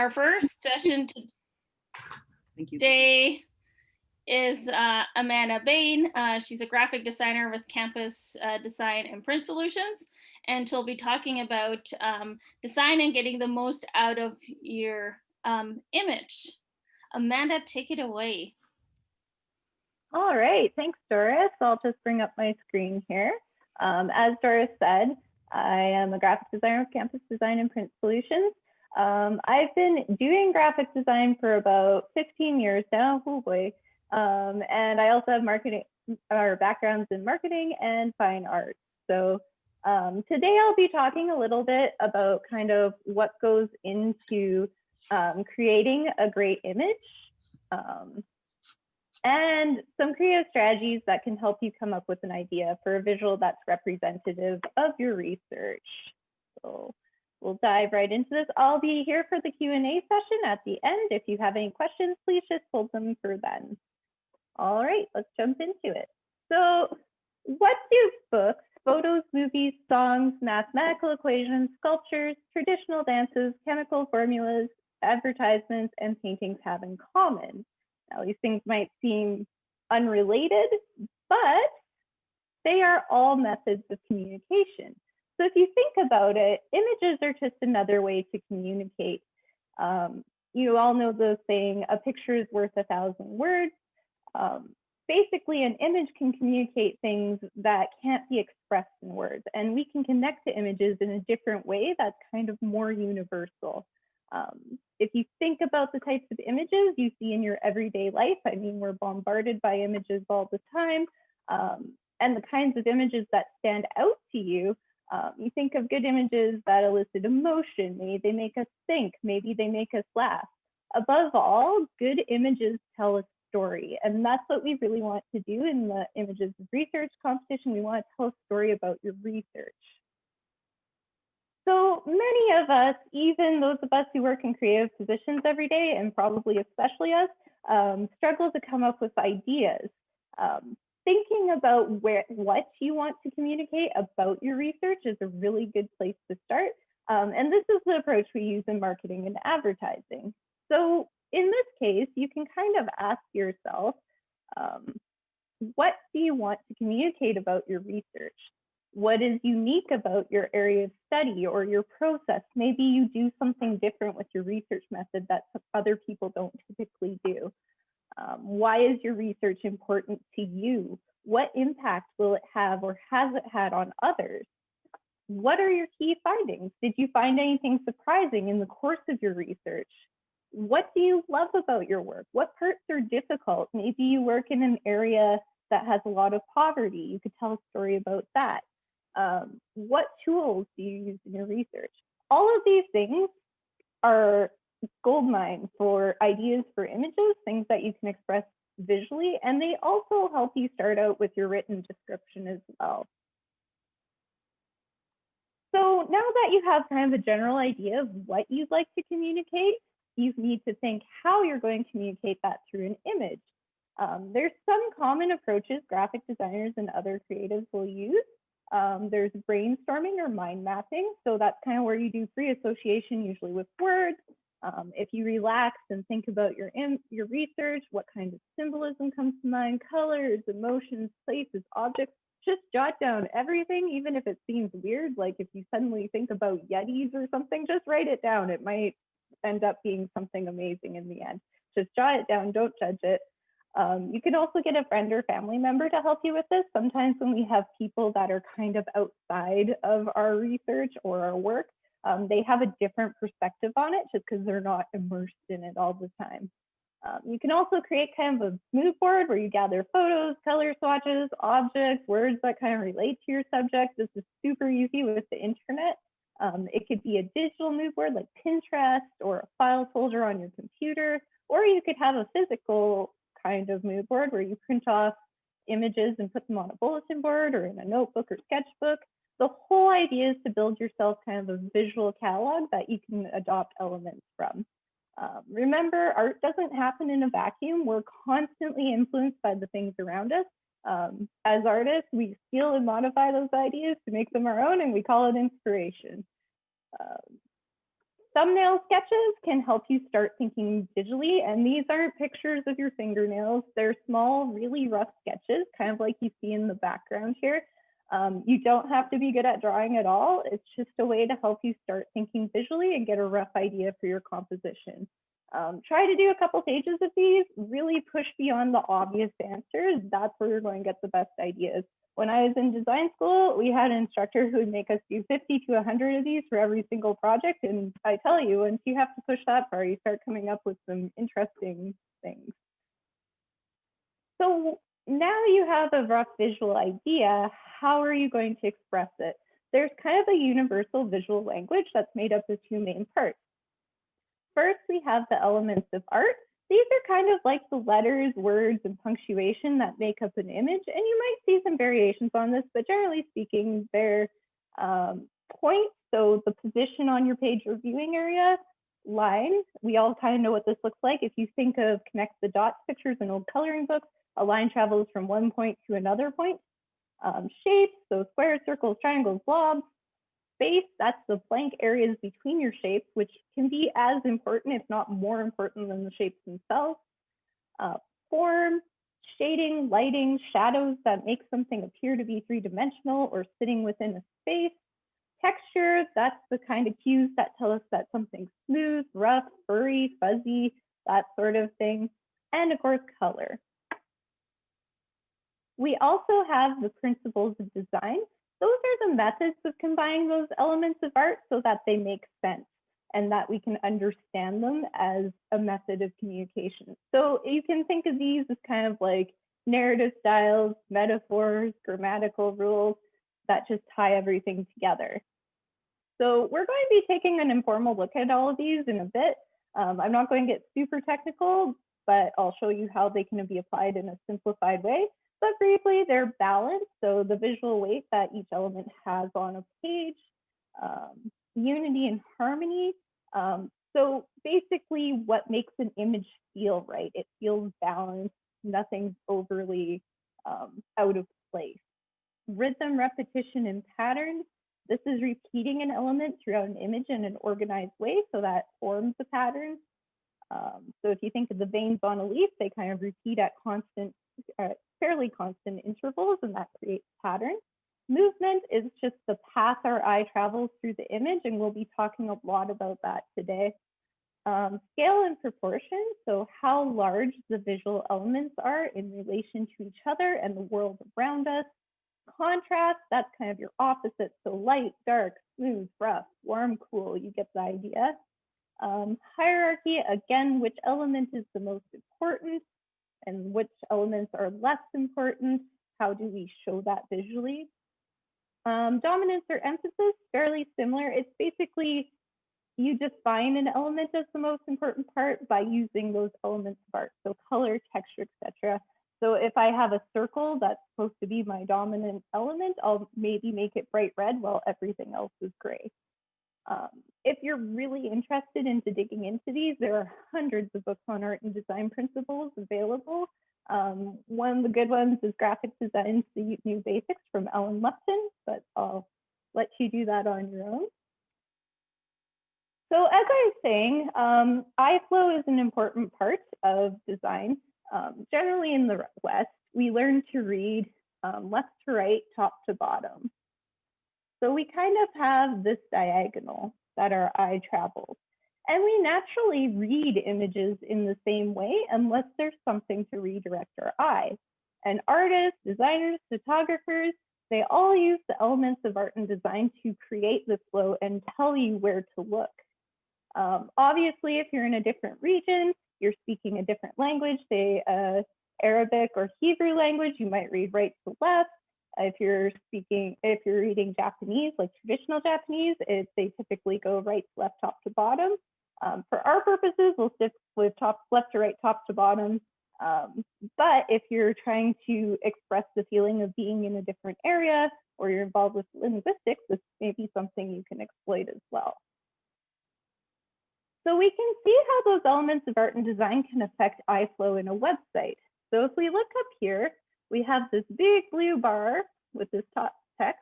Our first session today is Amanda Bain. She's a graphic designer with Campus Design and Print Solutions, and she'll be talking about design and getting the most out of your image. Amanda, take it away. All right, thanks, Doris. I'll just bring up my screen here. As Doris said, I am a graphic designer with Campus Design and Print Solutions. I've been doing graphic design for about 15 years now, oh boy. And I also have marketing or backgrounds in marketing and fine arts. So today I'll be talking a little bit about kind of what goes into creating a great image and some creative strategies that can help you come up with an idea for a visual that's representative of your research. So we'll dive right into this. I'll be here for the Q&A session at the end. If you have any questions, please just hold them for then. All right, let's jump into it. So what do books, photos, movies, songs, mathematical equations, sculptures, traditional dances, chemical formulas, advertisements, and paintings have in common? Now, these things might seem unrelated, but they are all methods of communication. So if you think about it, images are just another way to communicate. You all know the saying, a picture is worth 1,000 words. Basically, an image can communicate things that can't be expressed in words, and we can connect to images in a different way that's kind of more universal. If you think about the types of images you see in your everyday life, I mean, we're bombarded by images all the time, and the kinds of images that stand out to you, you think of good images that elicit emotion. Maybe they make us think, maybe they make us laugh. Above all, good images tell a story, and that's what we really want to do in the images of research competition. We want to tell a story about your research. So many of us, even those of us who work in creative positions every day, and probably especially us, struggle to come up with ideas. Thinking about what you want to communicate about your research is a really good place to start. And this is the approach we use in marketing and advertising. So in this case, you can kind of ask yourself, what do you want to communicate about your research? What is unique about your area of study or your process? Maybe you do something different with your research method that other people don't typically do. Why is your research important to you? What impact will it have or has it had on others? What are your key findings? Did you find anything surprising in the course of your research? What do you love about your work? What parts are difficult? Maybe you work in an area that has a lot of poverty. You could tell a story about that. What tools do you use in your research? All of these things are goldmine for ideas for images, things that you can express visually, and they also help you start out with your written description as well. So now that you have kind of a general idea of what you'd like to communicate, you need to think how you're going to communicate that through an image. There's some common approaches graphic designers and other creatives will use. There's brainstorming or mind mapping. So that's kind of where you do free association, usually with words. If you relax and think about your research, what kind of symbolism comes to mind, colors, emotions, places, objects, just jot down everything, even if it seems weird. Like if you suddenly think about Yetis or something, just write it down. It might end up being something amazing in the end. Just jot it down, don't judge it. You can also get a friend or family member to help you with this. Sometimes when we have people that are kind of outside of our research or our work, they have a different perspective on it just because they're not immersed in it all the time. You can also create kind of a mood board where you gather photos, color swatches, objects, words that kind of relate to your subject. This is super easy with the internet. It could be a digital mood board like Pinterest or a file folder on your computer, or you could have a physical kind of mood board where you print off images and put them on a bulletin board or in a notebook or sketchbook. The whole idea is to build yourself kind of a visual catalog that you can adopt elements from. Remember, art doesn't happen in a vacuum. We're constantly influenced by the things around us. As artists, we steal and modify those ideas to make them our own, and we call it inspiration. Thumbnail sketches can help you start thinking visually, and these aren't pictures of your fingernails. They're small, really rough sketches, kind of like you see in the background here. You don't have to be good at drawing at all. It's just a way to help you start thinking visually and get a rough idea for your composition. Try to do a couple pages of these, really push beyond the obvious answers. That's where you're going to get the best ideas. When I was in design school, we had an instructor who would make us do 50 to 100 of these for every single project. And I tell you, once you have to push that far, you start coming up with some interesting things. So now you have a rough visual idea, how are you going to express it? There's kind of a universal visual language that's made up of two main parts. First, we have the elements of art. These are kind of like the letters, words, and punctuation that make up an image. And you might see some variations on this, but generally speaking, they're points. So the position on your page or viewing area, lines. We all kind of know what this looks like. If you think of connect the dots pictures in old coloring books, a line travels from one point to another point. Shapes, so squares, circles, triangles, blobs. Space, that's the blank areas between your shapes, which can be as important, if not more important than the shapes themselves. Form, shading, lighting, shadows that make something appear to be three-dimensional or sitting within a space. Texture, that's the kind of cues that tell us that something's smooth, rough, furry, fuzzy, that sort of thing. And of course, color. We also have the principles of design. Those are the methods of combining those elements of art so that they make sense and that we can understand them as a method of communication. So you can think of these as kind of like narrative styles, metaphors, grammatical rules that just tie everything together. So we're going to be taking an informal look at all of these in a bit. I'm not going to get super technical, but I'll show you how they can be applied in a simplified way. But briefly, they're balanced, so the visual weight that each element has on a page, unity and harmony. So basically what makes an image feel right. It feels balanced, nothing's overly out of place. Rhythm, repetition, and pattern. This is repeating an element throughout an image in an organized way, so that forms a pattern. So if you think of the veins on a leaf, they kind of repeat at fairly constant intervals, and that creates pattern. Movement is just the path our eye travels through the image, and we'll be talking a lot about that today. Scale and proportion, so how large the visual elements are in relation to each other and the world around us. Contrast, that's kind of your opposite, so light, dark, smooth, rough, warm, cool, you get the idea. Hierarchy, again, which element is the most important and which elements are less important? How do we show that visually? Dominance or emphasis, fairly similar. It's basically you define an element as the most important part by using those elements of art, so color, texture, etc. So if I have a circle that's supposed to be my dominant element, I'll maybe make it bright red while everything else is gray. If you're really interested into digging into these, there are hundreds of books on art and design principles available. One of the good ones is Graphic Design's The New Basics from Ellen Lupton, but I'll let you do that on your own. So as I was saying, eye flow is an important part of design. Generally in the West, we learn to read left to right, top to bottom. So we kind of have this diagonal that our eye travels. And we naturally read images in the same way unless there's something to redirect our eye. And artists, designers, photographers, they all use the elements of art and design to create this flow and tell you where to look. Obviously, if you're in a different region, you're speaking a different language, say Arabic or Hebrew language, you might read right to left. If you're reading Japanese, like traditional Japanese, they typically go right to left, top to bottom. For our purposes, we'll stick with left to right, top to bottom. But if you're trying to express the feeling of being in a different area or you're involved with linguistics, this may be something you can exploit as well. So we can see how those elements of art and design can affect eye flow in a website. So if we look up here, we have this big blue bar with this top text.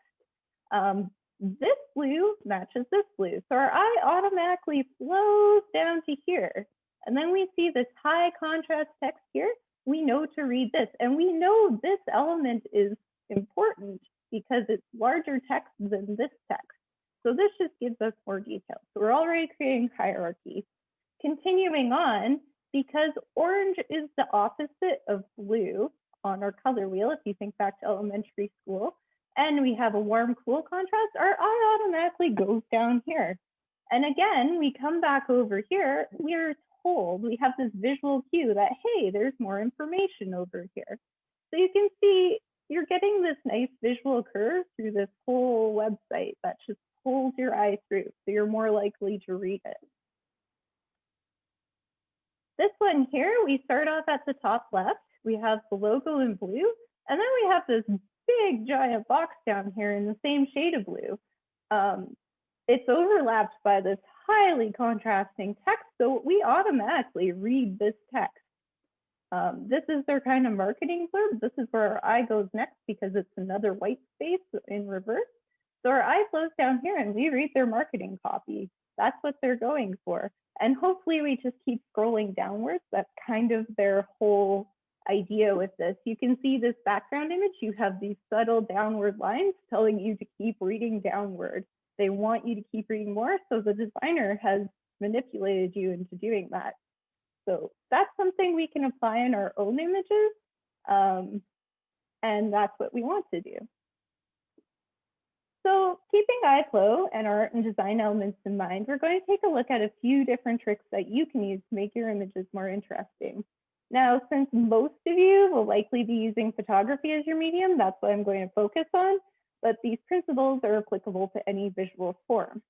This blue matches this blue. So our eye automatically flows down to here. And then we see this high contrast text here. We know to read this. And we know this element is important because it's larger text than this text. So this just gives us more detail. So we're already creating hierarchy. Continuing on, because orange is the opposite of blue on our color wheel, if you think back to elementary school, and we have a warm, cool contrast, our eye automatically goes down here. And again, we come back over here, we're told, we have this visual cue that, hey, there's more information over here. So you can see you're getting this nice visual curve through this whole website that just pulls your eye through, so you're more likely to read it. This one here, we start off at the top left. We have the logo in blue, and then we have this big giant box down here in the same shade of blue. It's overlapped by this highly contrasting text, so we automatically read this text. This is their kind of marketing blurb. This is where our eye goes next because it's another white space in reverse. So our eye flows down here and we read their marketing copy. That's what they're going for. And hopefully we just keep scrolling downwards. That's kind of their whole idea with this. You can see this background image. You have these subtle downward lines telling you to keep reading downward. They want you to keep reading more, so the designer has manipulated you into doing that. So that's something we can apply in our own images, and that's what we want to do. So keeping eye flow and art and design elements in mind, we're going to take a look at a few different tricks that you can use to make your images more interesting. Now, since most of you will likely be using photography as your medium, that's what I'm going to focus on, but these principles are applicable to any visual form.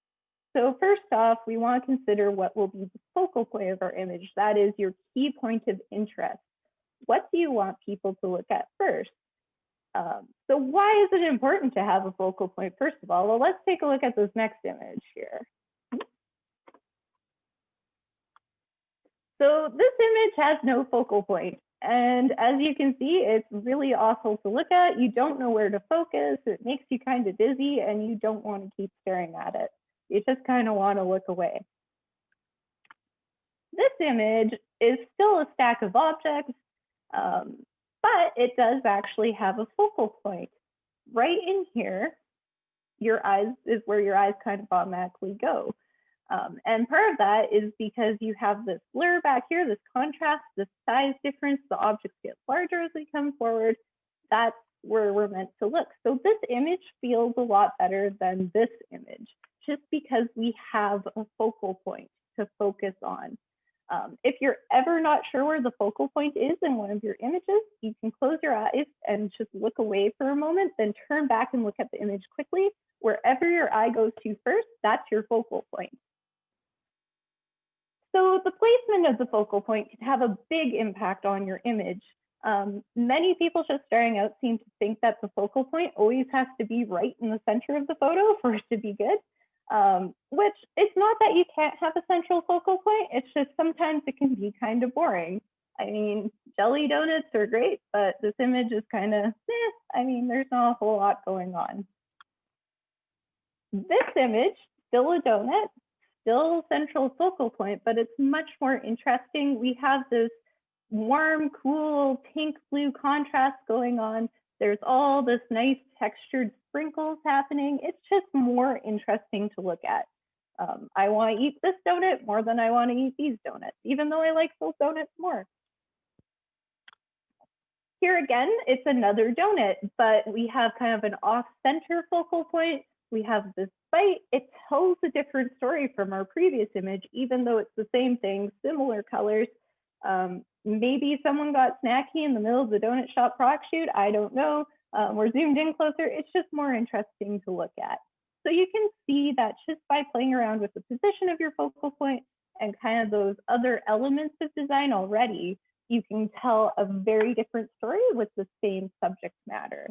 So first off, we want to consider what will be the focal point of our image. That is your key point of interest. What do you want people to look at first? So why is it important to have a focal point, first of all? Well, let's take a look at this next image here. So this image has no focal point. And as you can see, it's really awful to look at. You don't know where to focus. It makes you kind of dizzy and you don't want to keep staring at it. You just kind of want to look away. This image is still a stack of objects, but it does actually have a focal point. Right in here, your eyes is where your eyes kind of automatically go. And part of that is because you have this blur back here, this contrast, this size difference, the objects get larger as they come forward. That's where we're meant to look. So this image feels a lot better than this image, just because we have a focal point to focus on. If you're ever not sure where the focal point is in one of your images, you can close your eyes and just look away for a moment, then turn back and look at the image quickly. Wherever your eye goes to first, that's your focal point. So the placement of the focal point can have a big impact on your image. Many people just starting out seem to think that the focal point always has to be right in the center of the photo for it to be good. Which it's not that you can't have a central focal point, it's just sometimes it can be kind of boring. I mean, jelly donuts are great, but this image is kind of, I mean, there's not a whole lot going on. This image, still a donut, still central focal point, but it's much more interesting. We have this warm, cool, pink, blue contrast going on. There's all this nice textured sprinkles happening. It's just more interesting to look at. I want to eat this donut more than I want to eat these donuts, even though I like those donuts more. Here again, it's another donut, but we have kind of an off-center focal point. We have this bite. It tells a different story from our previous image, even though it's the same thing, similar colors. Maybe someone got snacky in the middle of the donut shop product shoot. I don't know. We're zoomed in closer. It's just more interesting to look at. So you can see that just by playing around with the position of your focal point and kind of those other elements of design already, you can tell a very different story with the same subject matter.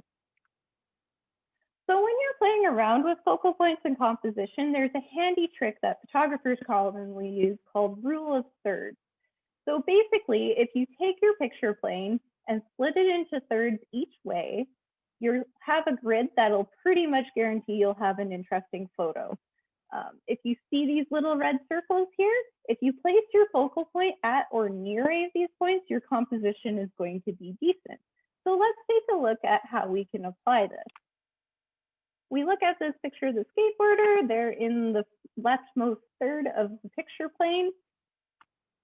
So when you're playing around with focal points and composition, there's a handy trick that photographers commonly use called rule of thirds. So basically, if you take your picture plane and split it into thirds each way, you'll have a grid that'll pretty much guarantee you'll have an interesting photo. If you see these little red circles here, if you place your focal point at or near any of these points, your composition is going to be decent. So let's take a look at how we can apply this. We look at this picture of the skateboarder. They're in the leftmost third of the picture plane.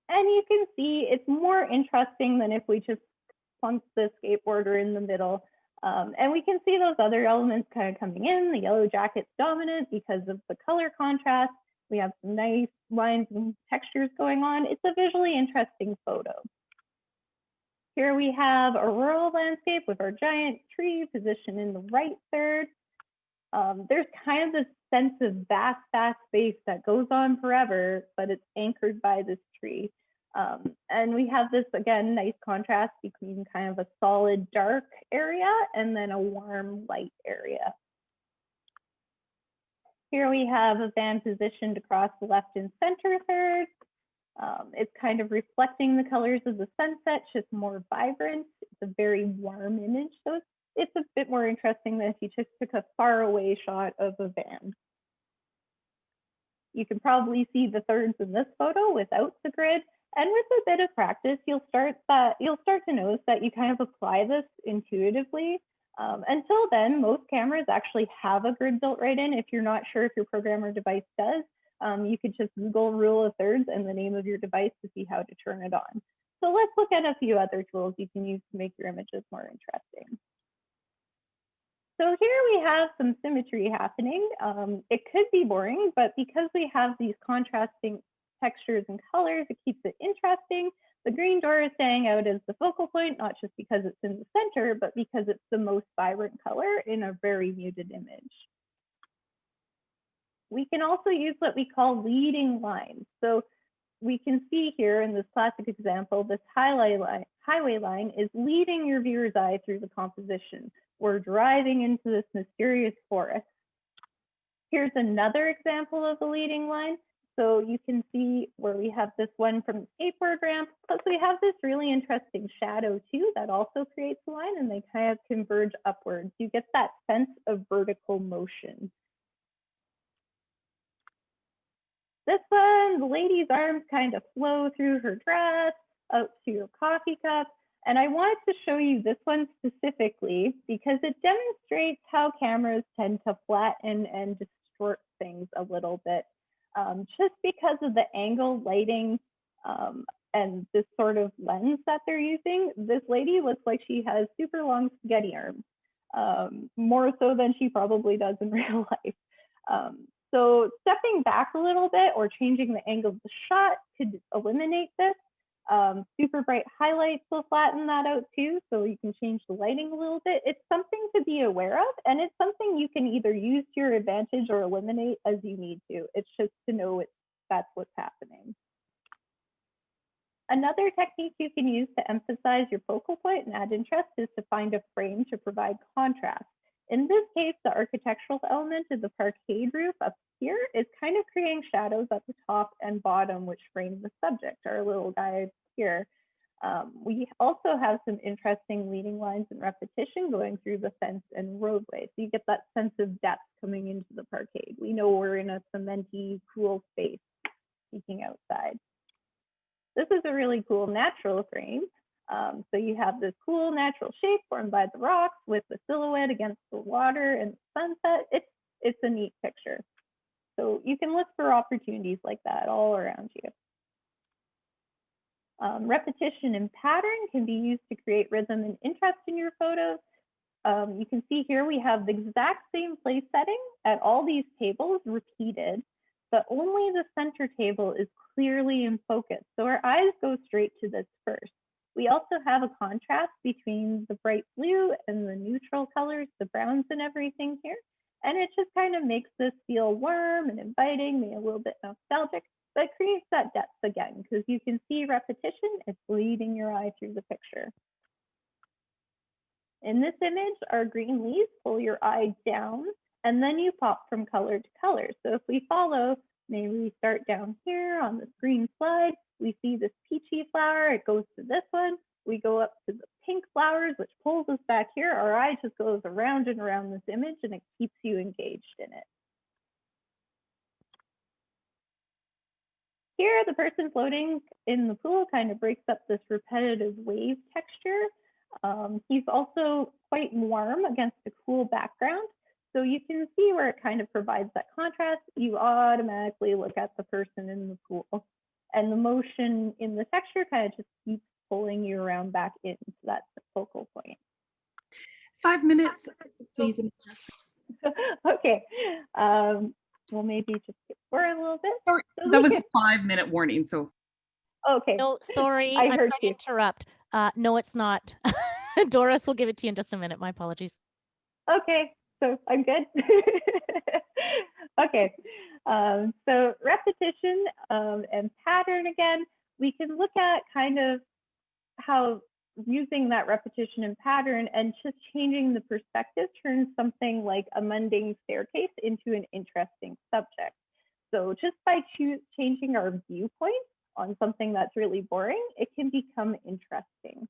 And you can see it's more interesting than if we just plunked the skateboarder in the middle. And we can see those other elements kind of coming in. The yellow jacket's dominant because of the color contrast. We have some nice lines and textures going on. It's a visually interesting photo. Here we have a rural landscape with our giant tree positioned in the right third. There's kind of this sense of vast space that goes on forever, but it's anchored by this tree. And we have this, again, nice contrast between kind of a solid dark area and then a warm light area. Here we have a van positioned across the left and center third. It's kind of reflecting the colors of the sunset, just more vibrant. It's a very warm image, so it's a bit more interesting than if you just took a far away shot of a van. You can probably see the thirds in this photo without the grid. And with a bit of practice, you'll start to notice that you kind of apply this intuitively. Until then, most cameras actually have a grid built right in. If you're not sure if your program or device does, you could just Google rule of thirds and the name of your device to see how to turn it on. So let's look at a few other tools you can use to make your images more interesting. So here we have some symmetry happening. It could be boring, but because we have these contrasting textures and colors, it keeps it interesting. The green door is staying out as the focal point, not just because it's in the center, but because it's the most vibrant color in a very muted image. We can also use what we call leading lines. So we can see here in this classic example, this highway line is leading your viewer's eye through the composition. We're driving into this mysterious forest. Here's another example of the leading line. So you can see where we have this one from the skateboard ramp, plus we have this really interesting shadow too that also creates a line, and they kind of converge upwards. You get that sense of vertical motion. This one, the lady's arms kind of flow through her dress out to your coffee cup. And I wanted to show you this one specifically because it demonstrates how cameras tend to flatten and distort things a little bit. Just because of the angle, lighting, and this sort of lens that they're using, this lady looks like she has super long spaghetti arms, more so than she probably does in real life. So stepping back a little bit or changing the angle of the shot could eliminate this. Super bright highlights will flatten that out too, so you can change the lighting a little bit. It's something to be aware of, and it's something you can either use to your advantage or eliminate as you need to. It's just to know that's what's happening. Another technique you can use to emphasize your focal point and add interest is to find a frame to provide contrast. In this case, the architectural element of the parkade roof up here is kind of creating shadows at the top and bottom, which frame the subject, our little guy here. We also have some interesting leading lines and repetition going through the fence and roadway. So you get that sense of depth coming into the parkade. We know we're in a cementy, cool space peeking outside. This is a really cool natural frame. So you have this cool natural shape formed by the rocks with the silhouette against the water and the sunset. It's a neat picture. So you can look for opportunities like that all around you. Repetition and pattern can be used to create rhythm and interest in your photos. You can see here we have the exact same place setting at all these tables repeated, but only the center table is clearly in focus. So our eyes go straight to this first. We also have a contrast between the bright blue and the neutral colors, the browns and everything here. And it just kind of makes this feel warm and inviting, maybe a little bit nostalgic, but it creates that depth again, because you can see repetition is leading your eye through the picture. In this image, our green leaves pull your eye down, and then you pop from color to color. So if we follow, maybe we start down here on this green slide, we see this peachy flower, it goes to this one, we go up to the pink flowers, which pulls us back here. Our eye just goes around and around this image and it keeps you engaged in it. Here, the person floating in the pool kind of breaks up this repetitive wave texture. He's also quite warm against a cool background. So you can see where it kind of provides that contrast. You automatically look at the person in the pool. And the motion in the texture kind of just keeps pulling you around back into that focal point. 5 minutes, please. Okay. We'll maybe just skip forward a little bit. Sorry, So that was a 5-minute warning, so. Okay. No, sorry, I I'm heard sorry to you. interrupt. No, it's not. Doris will give it to you in just a minute. My apologies. Okay, so I'm good. Okay, so repetition and pattern again, we can look at kind of how using that repetition and pattern and just changing the perspective turns something like a mundane staircase into an interesting subject. So just by changing our viewpoint on something that's really boring, it can become interesting.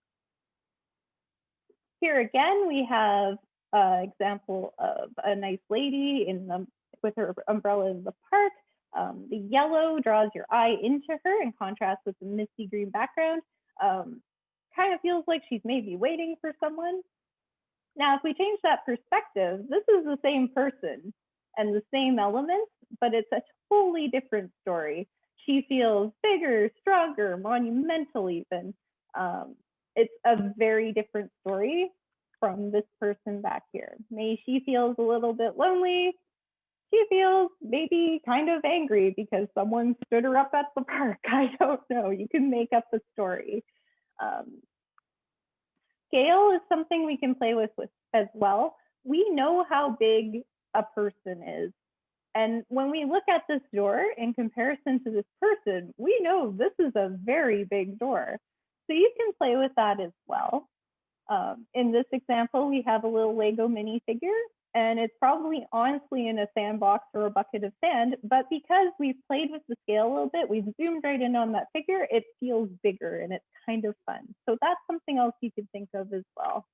Here again, we have an example of a nice lady with her umbrella in the park. The yellow draws your eye into her in contrast with the misty green background. Kind of feels like she's maybe waiting for someone. Now, if we change that perspective, this is the same person and the same elements, but it's a totally different story. She feels bigger, stronger, monumental even. It's a very different story from this person back here. Maybe she feels a little bit lonely. She feels maybe kind of angry because someone stood her up at the park. I don't know. You can make up the story. Scale is something we can play with as well. We know how big a person is. And when we look at this door in comparison to this person, we know this is a very big door. So you can play with that as well. In this example, we have a little Lego minifigure, and it's probably honestly in a sandbox or a bucket of sand, but because we've played with the scale a little bit, we've zoomed right in on that figure, it feels bigger and it's kind of fun. So that's something else you could think of as well.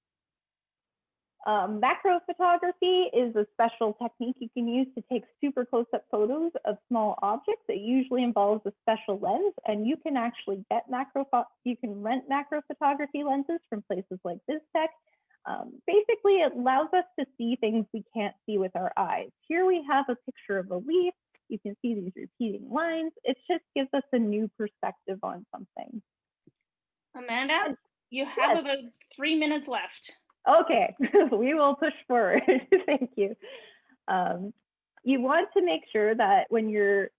Macro photography is a special technique you can use to take super close-up photos of small objects. It usually involves a special lens, and you can actually get you can rent macro photography lenses from places like BizTech. Basically, it allows us to see things we can't see with our eyes. Here we have a picture of a leaf. You can see these repeating lines. It just gives us a new perspective on something. Amanda, you have about 3 minutes left. Okay, we will push forward. Thank you. You want to make sure that when you're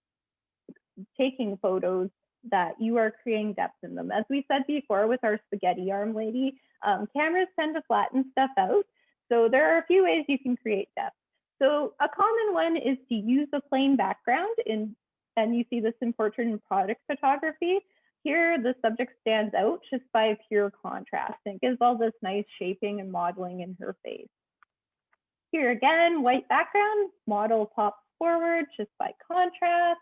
taking photos that you are creating depth in them. As we said before with our spaghetti arm lady, cameras tend to flatten stuff out. So there are a few ways you can create depth. So a common one is to use a plain background and you see this in portrait and product photography. Here, the subject stands out just by pure contrast. And it gives all this nice shaping and modeling in her face. Here again, white background, model pops forward just by contrast.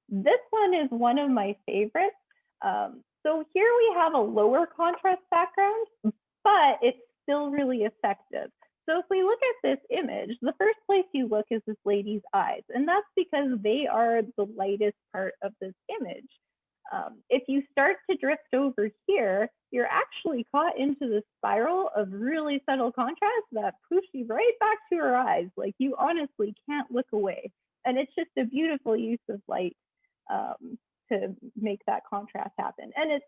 This one is one of my favorites. So here we have a lower contrast background, but it's still really effective. So if we look at this image, the first place you look is this lady's eyes, and that's because they are the lightest part of this image. If you start to drift over here, you're actually caught into the spiral of really subtle contrast that pushes you right back to her eyes. Like you honestly can't look away. And it's just a beautiful use of light to make that contrast happen. And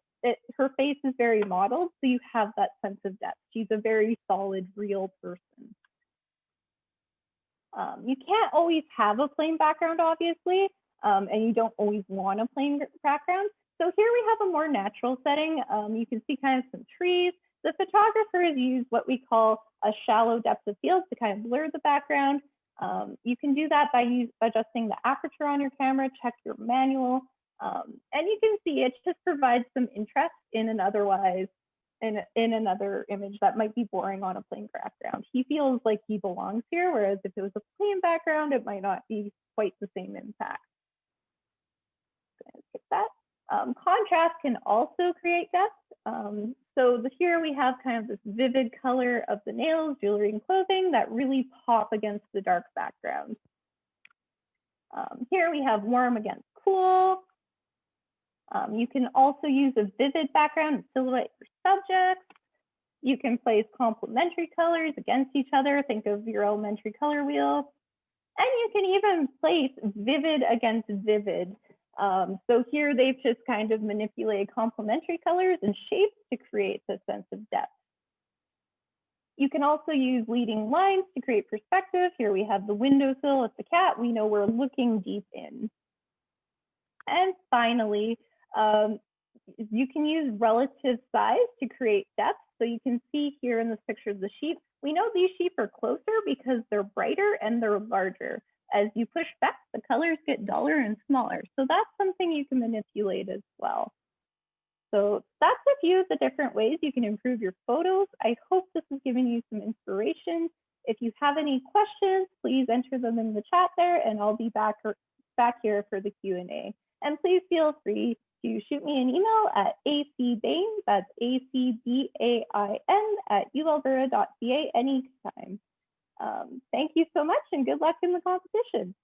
her face is very modeled, so you have that sense of depth. She's a very solid, real person. You can't always have a plain background, obviously, and you don't always want a plain background. So here we have a more natural setting. You can see kind of some trees. The photographers use what we call a shallow depth of field to kind of blur the background. You can do that by adjusting the aperture on your camera, check your manual, and you can see it just provides some interest in an otherwise in another image that might be boring on a plain background. He feels like he belongs here, whereas if it was a plain background, it might not be quite the same impact. Skip that. Contrast can also create depth. So here we have kind of this vivid color of the nails, jewelry, and clothing that really pop against the dark background. Here we have warm against cool. You can also use a vivid background and silhouette your subjects. You can place complementary colors against each other. Think of your elementary color wheel. And you can even place vivid against vivid. So here they've just kind of manipulated complementary colors and shapes to create this sense of depth. You can also use leading lines to create perspective. Here we have the windowsill with the cat. We know we're looking deep in. And finally, you can use relative size to create depth. So you can see here in this picture of the sheep, we know these sheep are closer because they're brighter and they're larger. As you push back, the colors get duller and smaller. So that's something you can manipulate as well. So that's a few of the different ways you can improve your photos. I hope this has given you some inspiration. If you have any questions, please enter them in the chat there and I'll be back here for the Q&A. And please feel free to shoot me an email at acbain, that's ACBAIN @ualberta.ca anytime. Thank you so much and good luck in the competition.